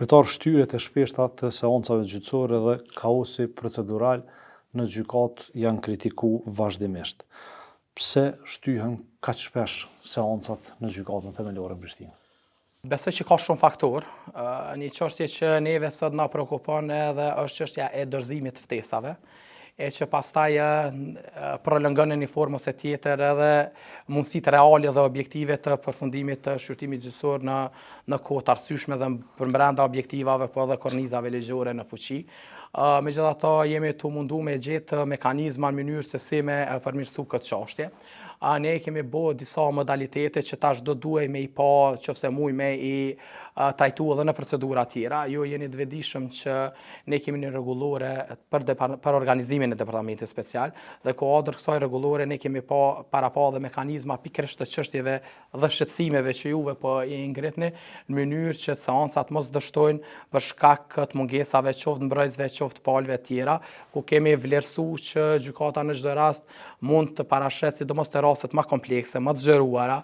Kryetar shtyret e shpeshta të seancave gjyqësore dhe kaosi procedural në gjykatë janë kritikuar vazhdimisht. Pse shtyhen kaq shpesh seancat në gjykatën themelore në Prishtinë? Besoj që ka shumë faktor. Një çështje që neve sot na prekupon edhe është çështja e dorëzimit të ftesave, e që pastaj prolongon në një formë ose tjetër edhe mundësitë reale dhe objektive të përfundimit të shqyrtimit gjyqësor në kohë të arsyeshme dhe përbrenda objektivave po edhe kornizave ligjore në fuqi. Megjithatë jemi të mundu me gjetë mekanizma në mënyrë se si me përmirësu këtë çështje. Ne kemi bërë disa modalitete që tash do duhej me i pa nëse mujt me i trajtu edhe në procedura tjera. Ju jeni të vetëdijshëm që ne kemi një rregullore për organizimin e departamentit special dhe kuadër kësaj rregullore ne kemi para dhe mekanizma pikërisht të çështjeve dhe shqetësimeve që juve po i ngritni në mënyrë që seancat mos dështojnë për shkak të mungesave qoftë mbrojtësve qoftë palëve të tjera, ku kemi vlerësuar që gjykata në çdo rast mund të parashet sidomos të rastet më komplekse, më të zgjeruara,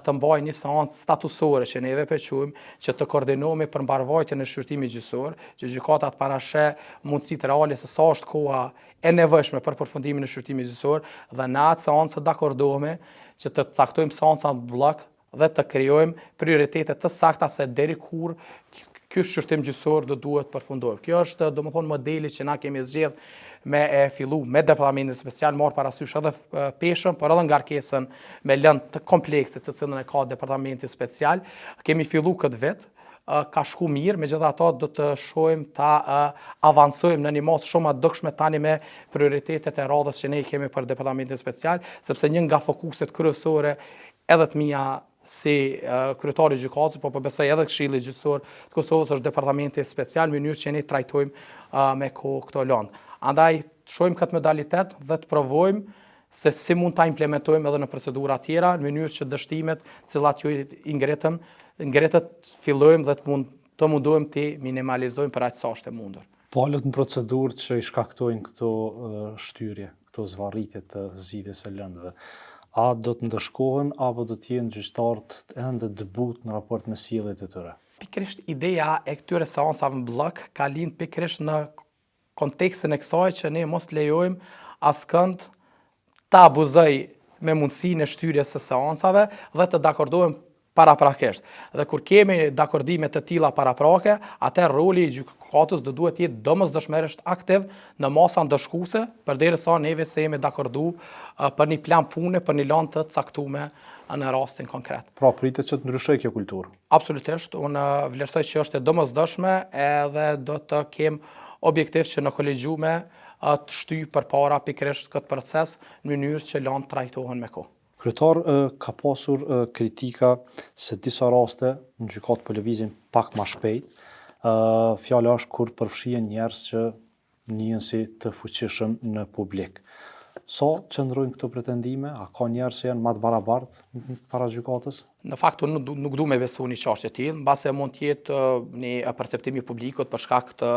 të mbajë një seancë statusore që neve quajmë që të koordinohemi për mbarvajtjen e shqyrtimit gjyqësor, që gjykata të parashet mundësitë reale se sa është koha e nevojshme për përfundimin e shqyrtimit gjyqësor dhe në atë seancë të dakordohemi që të caktojmë seanca në blok dhe të krijojmë prioritete të sakta se deri kur ky shqyrtim gjyqësor do duhet përfundohet. Kjo është domethënë modeli që na kemi zgjedh me fillu me departamentin special, marr parasysh edhe peshën, por edhe ngarkesën me lëndë të komplekse të cilën e ka departamenti special. Kemi fillu këtë vit, ka shku mirë, megjithatë do të shohim ta avancojmë në një mos shumë të dukshme tani me prioritetet e radhës që ne kemi për departamentin special, sepse një nga fokuset kryesore edhe të mia si kryetari i gjykatës, po besoj edhe Këshilli Gjyqësor të Kosovës është departamenti special, në mënyrë që ne trajtojmë me këto lëndë. Andaj shohim këtë modalitet dhe të provojmë se si mund ta implementojmë edhe në procedura tjera, në mënyrë që dështimet cilat ju i ngritet fillojmë dhe të mundohem të minimalizojmë për aq sa është e mundur. Palët në procedurë që i shkaktojnë këto shtyrje, këto zvarritje të zgjidhjes së lëndëve, a do të ndëshkohen apo do të jenë gjyqtarët ende debut në raport me sjelljet e tyre? Pikërisht ideja e këtyre seancave në blok ka lind pikërisht në kontekstin e kësaj që ne mos lejojmë askënd të abuzoj me mundësinë e shtyrjes së seancave dhe të dakordohem paraprakisht. Dhe kur kemi dakordime të tilla paraprake, atëherë roli i gjykatës do duhet të jetë domosdoshmërisht aktiv në masa ndëshkuese, përderisa neve se jemi dakordu për një plan pune, për një lëndë të caktuar në rastin konkret. Pra pritet që të ndryshojë kjo kulturë. Absolutisht, unë vlerësoj që është e domosdoshme edhe do të kem objektiv që në kolegjume të shtyj përpara pikërisht këtë proces në mënyrë që lëndë trajtohen me kohë. Kryetar, ka pasur kritika se disa raste në gjykatë po lëvizin pak më shpejt. Fjala është kur përfshihen njerëz që njihen si të fuqishëm në publik. Sa qëndrojnë këto pretendime? A ka njerëz që janë më të barabartë para gjykatës? Në fakt unë nuk du me besu një çështje të tillë, mbase mund të jetë një perceptim i publikut për shkak të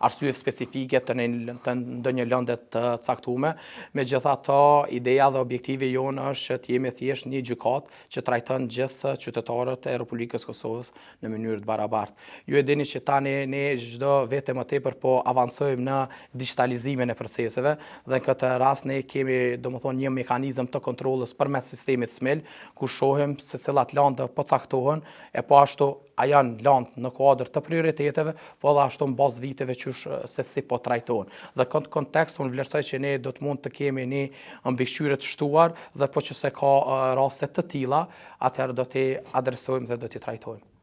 arsyeve specifike të ndonjë lënde të caktuar. Megjithatë, ideja dhe objektivi jonë është që të jemi thjesht një gjykatë që trajton gjithë qytetarët e Republikës Kosovës në mënyrë të barabartë. Ju e dini që tani ne çdo vete më tepër po avancojmë në digitalizimin e proceseve dhe në këtë rast ne kemi domethënë një mekanizëm të kontrollës përmes sistemit SMIL, ku shohim se cilat lëndë po caktohen, e po ashtu a janë lëndë në kuadër të prioriteteve, po edhe ashtu në bazë viteve se si po trajtohen. Dhe këtë kontekst unë vlerësoj që ne do të mund të kemi një mbikëqyrje të shtuar dhe po që se ka raste të tilla, atëherë do t'i adresojmë dhe do t'i trajtojmë.